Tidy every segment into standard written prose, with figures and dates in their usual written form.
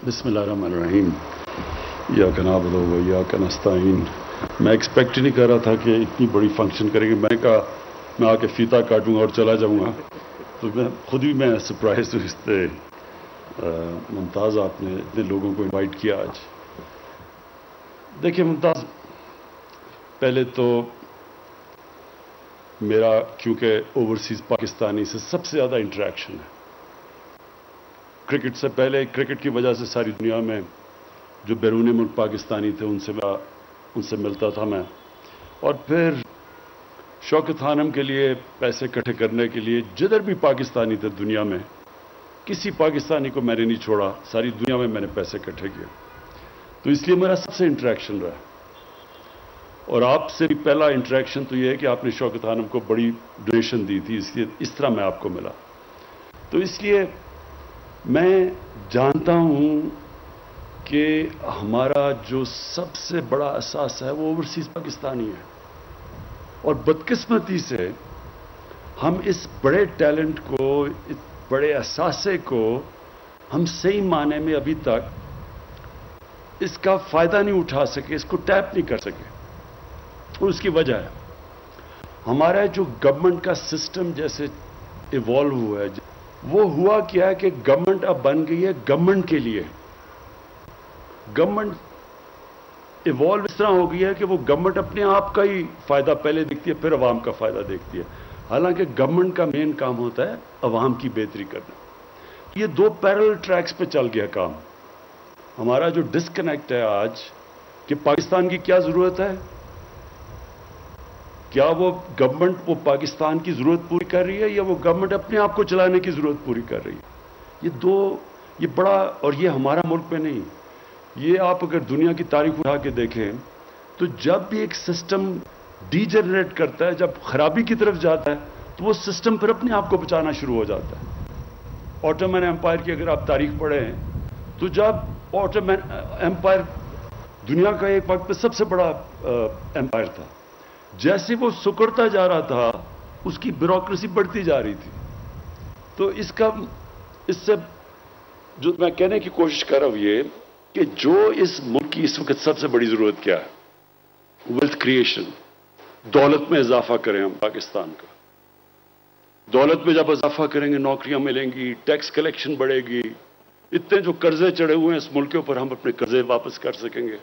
बिस्मिल्लाहिर्रहमानिर्रहीम। इय्याक नअबुदु व इय्याक नस्तईन। मैं एक्सपेक्ट ही नहीं कर रहा था कि इतनी बड़ी फंक्शन करेंगे। मैं कहा मैं आके फीता काटूंगा और चला जाऊंगा, तो मैं सरप्राइज हूँ इससे। मुमताज़, आपने इतने लोगों को इनवाइट किया आज। देखिए मुमताज़, पहले तो मेरा क्योंकि ओवरसीज़ पाकिस्तानी से सबसे ज़्यादा इंटरेक्शन है। क्रिकेट से पहले, क्रिकेट की वजह से सारी दुनिया में जो बैरून मुल्क पाकिस्तानी थे उनसे मिलता था मैं। और फिर शौकत खानम के लिए पैसे इकट्ठे करने के लिए जिधर भी पाकिस्तानी थे दुनिया में, किसी पाकिस्तानी को मैंने नहीं छोड़ा, सारी दुनिया में मैंने पैसे इकट्ठे किए। तो इसलिए मेरा सबसे इंटरेक्शन रहा। और आपसे भी पहला इंटरेक्शन तो ये है कि आपने शौकत खानम को बड़ी डोनेशन दी थी, इसलिए इस तरह मैं आपको मिला। तो इसलिए मैं जानता हूं कि हमारा जो सबसे बड़ा असास है वो ओवरसीज पाकिस्तानी है। और बदकिस्मती से हम इस बड़े टैलेंट को, इस बड़े असासे को हम सही माने में अभी तक इसका फायदा नहीं उठा सके, इसको टैप नहीं कर सके। और उसकी वजह है हमारा जो गवर्नमेंट का सिस्टम जैसे इवॉल्व हुआ है। वो हुआ क्या है कि गवर्नमेंट अब बन गई है गवर्नमेंट के लिए। गवर्नमेंट इवॉल्व इस तरह हो गई है कि वो गवर्नमेंट अपने आप का ही फायदा पहले देखती है, फिर अवाम का फायदा देखती है। हालांकि गवर्नमेंट का मेन काम होता है अवाम की बेहतरी करना। ये दो पैरेलल ट्रैक्स पे चल गया काम। हमारा जो डिस्कनेक्ट है आज कि पाकिस्तान की क्या जरूरत है, क्या वो गवर्नमेंट वो पाकिस्तान की जरूरत पूरी कर रही है या वो गवर्नमेंट अपने आप को चलाने की जरूरत पूरी कर रही है। ये बड़ा, और ये हमारा मुल्क में नहीं, ये आप अगर दुनिया की तारीख उठा के देखें तो जब भी एक सिस्टम डीजेनरेट करता है, जब खराबी की तरफ जाता है, तो वो सिस्टम फिर अपने आप को बचाना शुरू हो जाता है। ऑटोमन एम्पायर की अगर आप तारीख पढ़ें तो जब ऑटोमन एम्पायर दुनिया का एक वक्त पे सबसे बड़ा एम्पायर था, जैसे वो सुकड़ता जा रहा था उसकी ब्यूरोक्रेसी बढ़ती जा रही थी। तो इससे जो मैं कहने की कोशिश कर रहा हूं ये कि जो इस मुल्क की इस वक्त सबसे बड़ी जरूरत क्या है, वेल्थ क्रिएशन, दौलत में इजाफा करें हम पाकिस्तान का। दौलत में जब इजाफा करेंगे नौकरियां मिलेंगी, टैक्स कलेक्शन बढ़ेगी, इतने जो कर्जे चढ़े हुए हैं इस मुल्क के ऊपर हम अपने कर्जे वापस कर सकेंगे।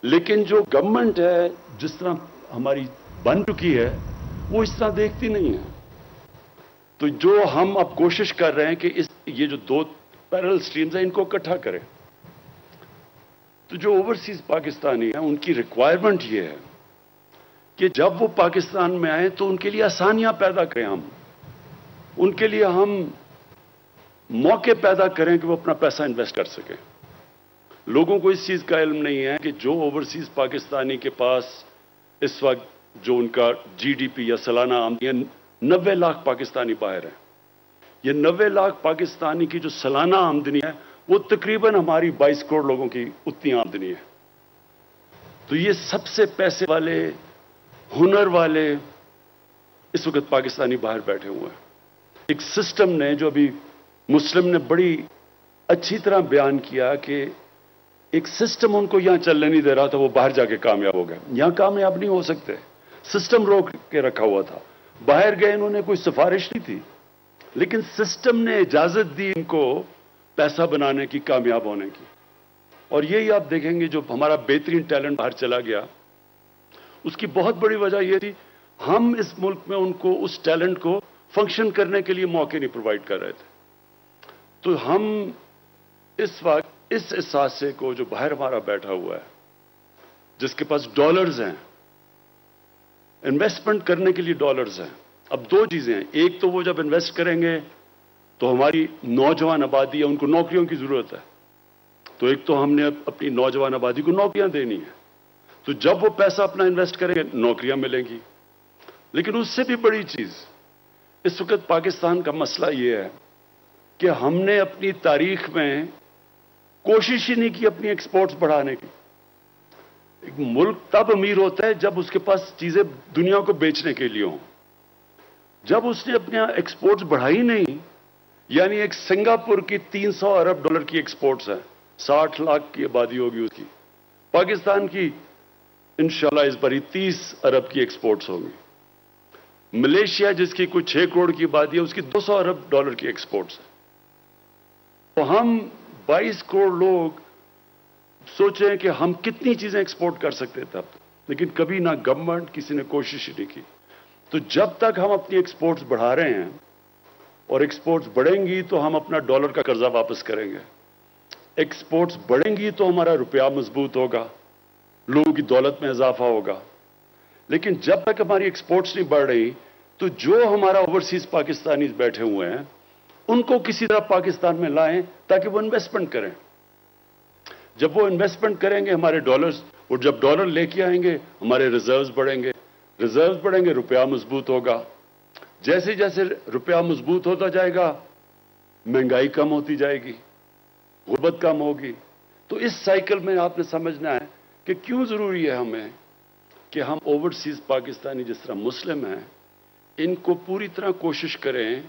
लेकिन जो गवर्नमेंट है जिस तरह हमारी बन चुकी है वो इस तरह देखती नहीं है। तो जो हम अब कोशिश कर रहे हैं कि ये जो दो पैरेलल स्ट्रीम्स हैं इनको इकट्ठा करें। तो जो ओवरसीज पाकिस्तानी हैं उनकी रिक्वायरमेंट ये है कि जब वो पाकिस्तान में आए तो उनके लिए आसानियां पैदा करें, हम उनके लिए हम मौके पैदा करें कि वो अपना पैसा इन्वेस्ट कर सकें। लोगों को इस चीज का इल्म नहीं है कि जो ओवरसीज पाकिस्तानी के पास इस वक्त जो उनका जीडीपी या सालाना आमदनी 90 लाख पाकिस्तानी बाहर है। ये 90 लाख पाकिस्तानी की जो सालाना आमदनी है वो तकरीबन हमारी 22 करोड़ लोगों की उतनी आमदनी है। तो ये सबसे पैसे वाले, हुनर वाले इस वक्त पाकिस्तानी बाहर बैठे हुए हैं। एक सिस्टम ने, जो अभी मुस्लिम ने बड़ी अच्छी तरह बयान किया कि एक सिस्टम उनको यहां चलने नहीं दे रहा था, वो बाहर जाके कामयाब हो गए। यहां कामयाब नहीं हो सकते, सिस्टम रोक के रखा हुआ था। बाहर गए, इन्होंने कोई सिफारिश नहीं थी, लेकिन सिस्टम ने इजाजत दी इनको पैसा बनाने की, कामयाब होने की। और यही आप देखेंगे जो हमारा बेहतरीन टैलेंट बाहर चला गया, उसकी बहुत बड़ी वजह यह थी हम इस मुल्क में उनको उस टैलेंट को फंक्शन करने के लिए मौके नहीं प्रोवाइड कर रहे थे। तो हम इस वक्त इस एहसासे को, जो बाहर हमारा बैठा हुआ है, जिसके पास डॉलर्स हैं, इन्वेस्टमेंट करने के लिए डॉलर्स हैं। अब दो चीजें हैं, एक तो वो जब इन्वेस्ट करेंगे तो हमारी नौजवान आबादी है, उनको नौकरियों की जरूरत है। तो एक तो हमने अपनी नौजवान आबादी को नौकरियां देनी है, तो जब वो पैसा अपना इन्वेस्ट करेंगे नौकरियां मिलेंगी। लेकिन उससे भी बड़ी चीज इस वक्त पाकिस्तान का मसला यह है कि हमने अपनी तारीख में कोशिश ही नहीं की अपनी एक्सपोर्ट्स बढ़ाने की। एक मुल्क तब अमीर होता है जब उसके पास चीजें दुनिया को बेचने के लिए हों। जब उसने अपने एक्सपोर्ट्स बढ़ाई नहीं, यानी एक सिंगापुर की 300 अरब डॉलर की एक्सपोर्ट्स है, 60 लाख की आबादी होगी उसकी। पाकिस्तान की इंशाल्लाह इस बारी 30 अरब की एक्सपोर्ट्स होंगी। मलेशिया जिसकी कुछ 6 करोड़ की आबादी है, उसकी 200 अरब डॉलर की एक्सपोर्ट्स है। तो हम 22 करोड़ लोग सोचें कि हम कितनी चीजें एक्सपोर्ट कर सकते थे अब, लेकिन कभी ना गवर्नमेंट किसी ने कोशिश ही नहीं की। तो जब तक हम अपनी एक्सपोर्ट्स बढ़ा रहे हैं, और एक्सपोर्ट्स बढ़ेंगी तो हम अपना डॉलर का कर्जा वापस करेंगे, एक्सपोर्ट्स बढ़ेंगी तो हमारा रुपया मजबूत होगा, लोगों की दौलत में इजाफा होगा। लेकिन जब तक हमारी एक्सपोर्ट्स नहीं बढ़ रही, तो जो हमारा ओवरसीज पाकिस्तानीज बैठे हुए हैं उनको किसी तरह पाकिस्तान में लाएं ताकि वो इन्वेस्टमेंट करें। जब वो इन्वेस्टमेंट करेंगे हमारे डॉलर्स, और जब डॉलर लेके आएंगे हमारे रिजर्व्स बढ़ेंगे, रिजर्व्स बढ़ेंगे, रुपया मजबूत होगा। जैसे जैसे रुपया मजबूत होता जाएगा, महंगाई कम होती जाएगी, गुर्बत कम होगी। तो इस साइकिल में आपने समझना है कि क्यों जरूरी है हमें कि हम ओवरसीज पाकिस्तानी जिस तरह मुस्लिम हैं, इनको पूरी तरह कोशिश करें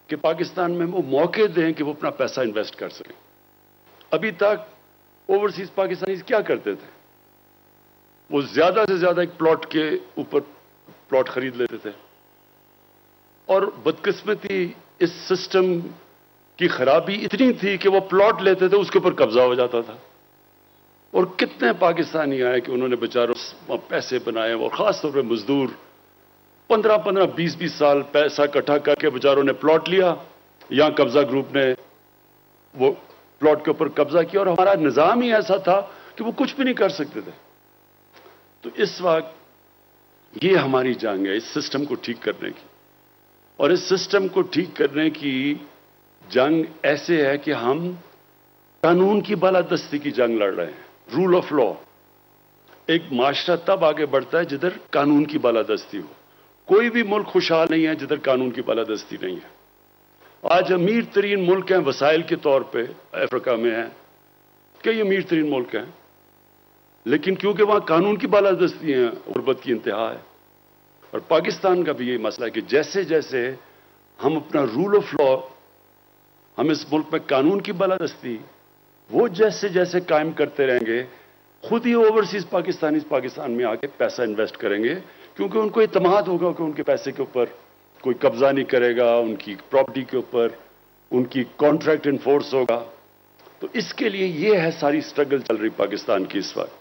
कि पाकिस्तान में वो मौके दें कि वो अपना पैसा इन्वेस्ट कर सकें। अभी तक ओवरसीज पाकिस्तानी क्या करते थे? वो ज्यादा से ज्यादा एक प्लॉट के ऊपर प्लॉट खरीद लेते थे, और बदकिस्मती इस सिस्टम की खराबी इतनी थी कि वो प्लॉट लेते थे, उसके ऊपर कब्जा हो जाता था। और कितने पाकिस्तानी आए कि उन्होंने बेचारों पैसे बनाए, और खासतौर पर मजदूर 15-15, 20-20 साल पैसा इकट्ठा करके बेचारों ने प्लॉट लिया। यहां कब्जा ग्रुप ने वो प्लॉट के ऊपर कब्जा किया, और हमारा निजाम ही ऐसा था कि वो कुछ भी नहीं कर सकते थे। तो इस वक्त ये हमारी जंग है इस सिस्टम को ठीक करने की, और इस सिस्टम को ठीक करने की जंग ऐसे है कि हम कानून की बालादस्ती की जंग लड़ रहे हैं, रूल ऑफ लॉ। एक माशरा तब आगे बढ़ता है जिधर कानून की बालादस्ती हो। कोई भी मुल्क खुशहाल नहीं है जिधर कानून की बालादस्ती नहीं है। आज अमीर तरीन मुल्क हैं वसाइल के तौर पे, अफ्रीका में हैं, कई अमीर तरीन मुल्क हैं, लेकिन क्योंकि वहां कानून की बालादस्ती है, गुर्बत की इंतहा है। और पाकिस्तान का भी यही मसला है कि जैसे जैसे हम अपना रूल ऑफ लॉ, हम इस मुल्क में कानून की बालादस्ती वो जैसे जैसे कायम करते रहेंगे, खुद ही ओवरसीज पाकिस्तानी पाकिस्तान में आके पैसा इन्वेस्ट करेंगे, क्योंकि उनको इत्मीनान होगा कि उनके पैसे के ऊपर कोई कब्जा नहीं करेगा, उनकी प्रॉपर्टी के ऊपर उनकी कॉन्ट्रैक्ट इन्फोर्स होगा। तो इसके लिए ये है सारी स्ट्रगल चल रही पाकिस्तान की इस वक्त।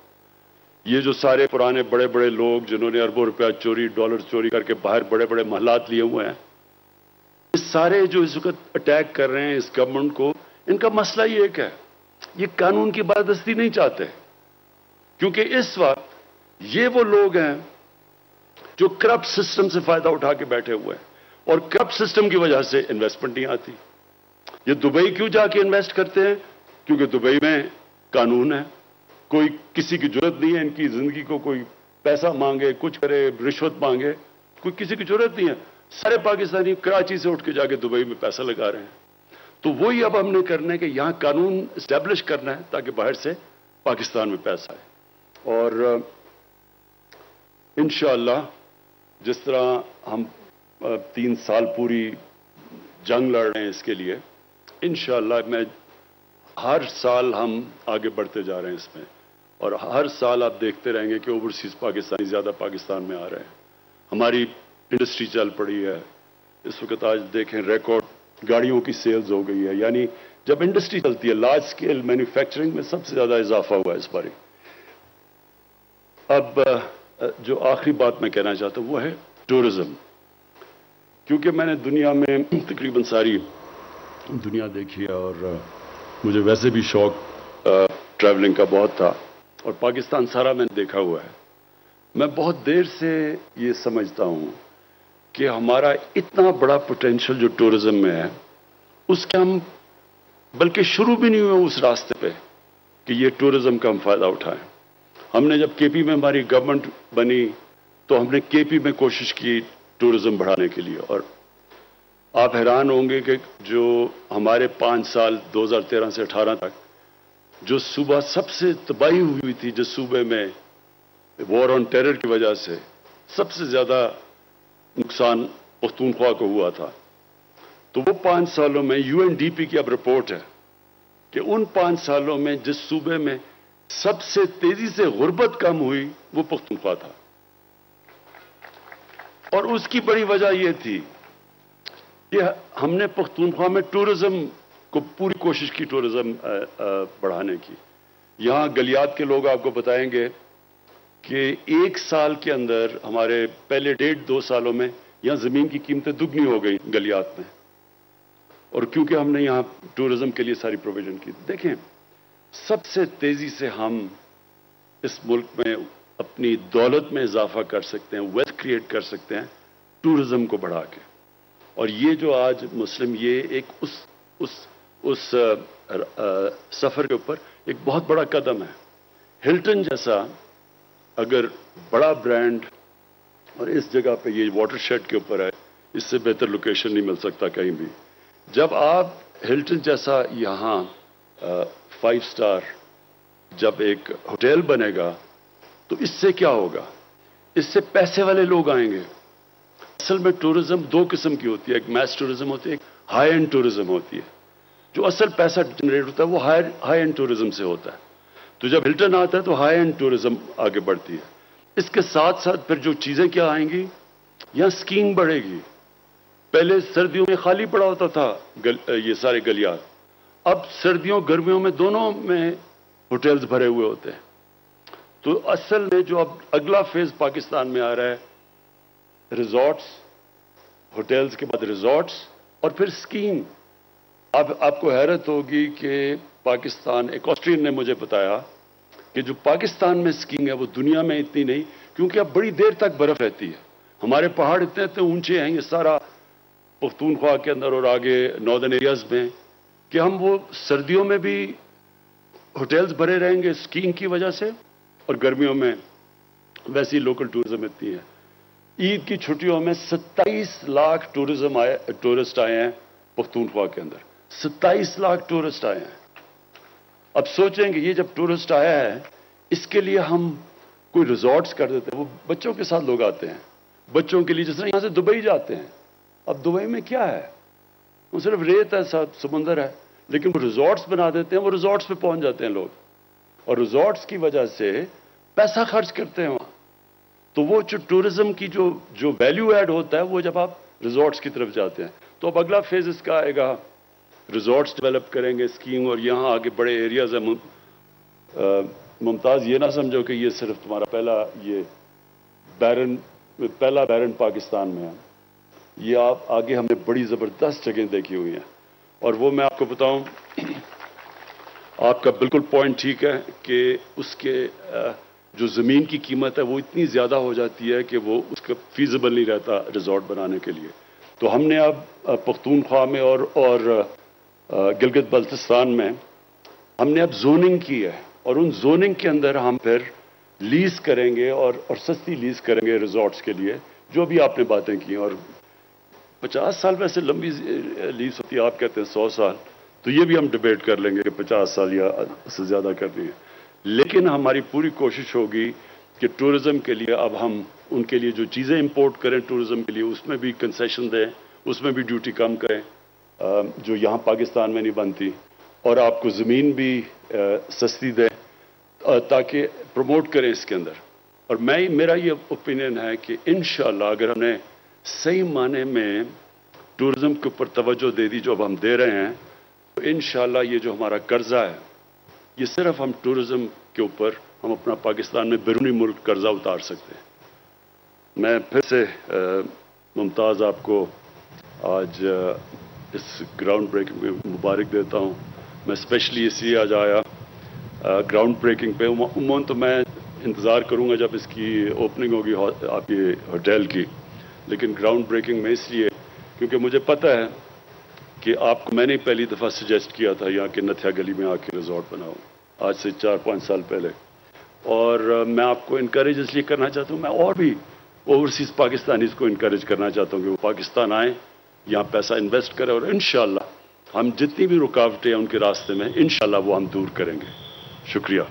ये जो सारे पुराने बड़े बड़े लोग जिन्होंने अरबों रुपया चोरी, डॉलर चोरी करके बाहर बड़े बड़े महलात लिए हुए हैं, इस सारे जो इस वक्त अटैक कर रहे हैं इस गवर्नमेंट को, इनका मसला ही एक है, ये कानून की बालादस्ती नहीं चाहते। क्योंकि इस वक्त ये वो लोग हैं जो करप्ट सिस्टम से फायदा उठा के बैठे हुए हैं, और करप्ट सिस्टम की वजह से इन्वेस्टमेंट नहीं आती। ये दुबई क्यों जाके इन्वेस्ट करते हैं? क्योंकि दुबई में कानून है, कोई किसी की जरूरत नहीं है इनकी जिंदगी को कोई पैसा मांगे, कुछ करे, रिश्वत मांगे, कोई किसी की जरूरत नहीं है। सारे पाकिस्तानी कराची से उठ के जाके दुबई में पैसा लगा रहे हैं। तो वही अब हमने करना है कि यहां कानून एस्टेब्लिश करना है ताकि बाहर से पाकिस्तान में पैसा आए। और इंशाअल्लाह जिस तरह हम 3 साल पूरी जंग लड़ रहे हैं इसके लिए, इंशाअल्लाह मैं हर साल हम आगे बढ़ते जा रहे हैं इसमें, और हर साल आप देखते रहेंगे कि ओवरसीज पाकिस्तानी ज्यादा पाकिस्तान में आ रहे हैं। हमारी इंडस्ट्री चल पड़ी है इस वक्त, आज देखें रिकॉर्ड गाड़ियों की सेल्स हो गई है। यानी जब इंडस्ट्री चलती है, लार्ज स्केल मैन्युफैक्चरिंग में सबसे ज्यादा इजाफा हुआ है इस बारी। अब जो आखिरी बात मैं कहना चाहता हूं वो है टूरिज्म। क्योंकि मैंने दुनिया में तकरीबन सारी दुनिया देखी है, और मुझे वैसे भी शौक ट्रैवलिंग का बहुत था, और पाकिस्तान सारा मैंने देखा हुआ है। मैं बहुत देर से ये समझता हूं कि हमारा इतना बड़ा पोटेंशियल जो टूरिज्म में है, उसके हम बल्कि शुरू भी नहीं हुए उस रास्ते पे कि ये टूरिज्म का हम फायदा उठाएं। हमने जब केपी में हमारी गवर्नमेंट बनी तो हमने केपी में कोशिश की टूरिज्म बढ़ाने के लिए, और आप हैरान होंगे कि जो हमारे 5 साल 2013 से 18 तक जो सूबा सबसे तबाही हुई थी, जिस सूबे में वॉर ऑन टेरर की वजह से सबसे ज्यादा नुकसान पख्तूनख्वा को हुआ था, تو وہ 5 سالوں میں UNDP کی اب رپورٹ ہے کہ ان 5 سالوں میں جس صوبے میں سب سے تیزی سے غربت کم ہوئی وہ پختونخوا تھا. اور اس کی بڑی وجہ یہ تھی کہ ہم نے پختونخوا میں ٹورزم کو پوری کوشش کی ٹورزم بڑھانے کی. یہاں گلیات کے لوگ آپ کو بتائیں گے کہ 1 سال کے اندر ہمارے پہلے 1.5-2 سالوں میں یہاں زمین کی قیمتیں دگنی ہو گئی گلیات میں. اور کیونکہ ہم نے یہاں ٹورزم کے لیے ساری پروویژن کی. دیکھیں سب سے تیزی سے ہم اس ملک میں اپنی دولت میں اضافہ کر سکتے ہیں, ویلتھ کریٹ کر سکتے ہیں ٹورزم کو بڑھا کے. اور یہ جو آج مسلم یہ ایک اس سفر کے اوپر ایک بہت بڑا قدم ہے. ہلٹن جیسا اگر بڑا برانڈ اور اس جگہ پہ یہ واٹر شیڈ کے اوپر ہے, اس سے بہتر لوکیشن نہیں مل سکتا کہیں بھی. جب آپ ہلٹن جیسا یہاں 5 سٹار جب ایک ہوٹل بنے گا تو اس سے کیا ہوگا؟ اس سے پیسے والے لوگ آئیں گے. اصل میں ٹورزم 2 قسم کی ہوتی ہے, ایک میس ٹورزم ہوتی ہے, ایک ہائی اینڈ ٹورزم ہوتی ہے. جو اصل پیسہ جنریٹ ہوتا ہے وہ ہائی اینڈ ٹورزم سے ہوتا ہے. تو جب ہلٹن آتا ہے تو ہائی اینڈ ٹورزم آگے بڑھتی ہے. اس کے ساتھ ساتھ پھر جو چیزیں کیا آئیں گی, یہاں سکینگ بڑھے گی. پہلے سردیوں میں خالی پڑا ہوتا تھا یہ سارے گلیات, اب سردیوں گرمیوں میں دونوں میں ہوٹلز بھرے ہوئے ہوتے ہیں. تو اصل میں جو اب اگلا فیز پاکستان میں آ رہا ہے, ریزورٹس, ہوٹلز کے بعد ریزورٹس اور پھر سکینگ. آپ کو حیرت ہوگی کہ پاکستان, ایک آسٹرین نے مجھے بتایا کہ جو پاکستان میں سکینگ ہے وہ دنیا میں اتنی نہیں, کیونکہ اب بڑی دیر تک برف رہتی ہے. ہمارے پہاڑ اتنے اونچے ہیں یہ سارا پختونخوا کے اندر اور آگے ناردرن ایریاز میں, کہ ہم وہ سردیوں میں بھی ہوٹلز بھرے رہیں گے سکینگ کی وجہ سے, اور گرمیوں میں ویسی لوکل ٹورزم اتنی ہے. عید کی چھٹیوں میں 27 لاکھ ٹورسٹ آئے ہیں پختونخوا کے اندر, 27 لاکھ ٹورسٹ آئے ہیں. اب سوچیں کہ یہ جب ٹورسٹ آیا ہے اس کے لیے ہم کوئی ریزورٹس کر دیتے ہیں. وہ بچوں کے ساتھ لوگ آتے ہیں, بچوں کے لیے جس طرح یہاں سے دبئی جاتے ہیں. اب دبئی میں کیا ہے, وہ صرف ریت ہے, ساتھ سمندر ہے, لیکن وہ ریزورٹس بنا دیتے ہیں, وہ ریزورٹس پہ پہنچ جاتے ہیں لوگ, اور ریزورٹس کی وجہ سے پیسہ خرچ کرتے ہیں وہاں. تو وہ جو ٹورزم کی جو ویلیو ایڈ ہوتا ہے وہ جب آپ ریزورٹس کی طرف جاتے ہیں. تو اب اگلا فیز اس کا آئے گا, ریزورٹس ڈیولپ کریں گے, اسکینگ, اور یہاں آگے بڑے ایریاز ہیں. ممتاز یہ نہ سمجھو کہ یہ صرف تمہارا پہلا بیرن پاکستان میں ہے. یہ آپ آگے ہم نے بڑی زبردست جگہیں دیکھی ہوئی ہیں. اور وہ میں آپ کو بتاؤں, آپ کا بالکل پوائنٹ ٹھیک ہے کہ اس کے جو زمین کی قیمت ہے وہ اتنی زیادہ ہو جاتی ہے کہ وہ اس کا فیزیبل نہیں رہتا ریزورٹ بنانے کے لیے. تو ہم نے اب پختونخوا میں اور گلگت بلتستان میں ہم نے اب زوننگ کی ہے, اور ان زوننگ کے اندر ہم پھر لیز کریں گے اور سستی لیز کریں گے ریزورٹس کے لیے, جو بھی آپ نے باتیں کی. اور 50 سال ویسے لمبی لیز ہوتی ہے, آپ کہتے ہیں 100 سال, تو یہ بھی ہم ڈیبیٹ کر لیں گے کہ 50 سال یا سے زیادہ کرنی ہے. لیکن ہماری پوری کوشش ہوگی کہ ٹورزم کے لیے اب ہم ان کے لیے جو چیزیں امپورٹ کریں ٹورزم کے لیے اس میں بھی کنسیشن دیں, اس میں بھی ڈیوٹی کم کریں جو یہاں پاکستان میں نہیں بنتی, اور آپ کو زمین بھی سستی دیں تاکہ پروموٹ کریں اس کے اندر. اور میرا یہ اوپینین ہے کہ انشاءاللہ اگر ہم نے صحیح معنی میں ٹورزم کے اوپر توجہ دے دی جو اب ہم دے رہے ہیں, تو انشاءاللہ یہ جو ہمارا قرضہ ہے یہ صرف ہم ٹورزم کے اوپر ہم اپنا پاکستان میں بیرونی ملک قرضہ اتار سکتے ہیں. میں پھر سے ممتاز آپ کو آج اس گراؤنڈ بریکنگ میں مبارک دیتا ہوں. میں اسپیشلی اس لیے آج آیا گراؤنڈ بریکنگ پہ. عموماً تو میں انتظار کروں گا جب اس کی اوپننگ ہوگی آپ کی ہوٹل کی, لیکن گراؤنڈ بریکنگ میں اس لیے کیونکہ مجھے پتہ ہے کہ آپ کو میں نے پہلی دفعہ سجیسٹ کیا تھا یہاں کے نتھیا گلی میں آ کے ریزورٹ بناؤ آج سے 4-5 سال پہلے. اور میں آپ کو انکریج اس لیے کرنا چاہتا ہوں, میں اور بھی اوورسیز پاکستانیز کو انکریج کرنا چاہتا ہوں کہ وہ پاکستان آئیں, یہاں پیسہ انویسٹ کریں, اور انشاءاللہ ہم جتنی بھی رکاوٹیں ہیں ان کے راستے میں انشاءاللہ وہ ہم دور کریں گے. شکریہ.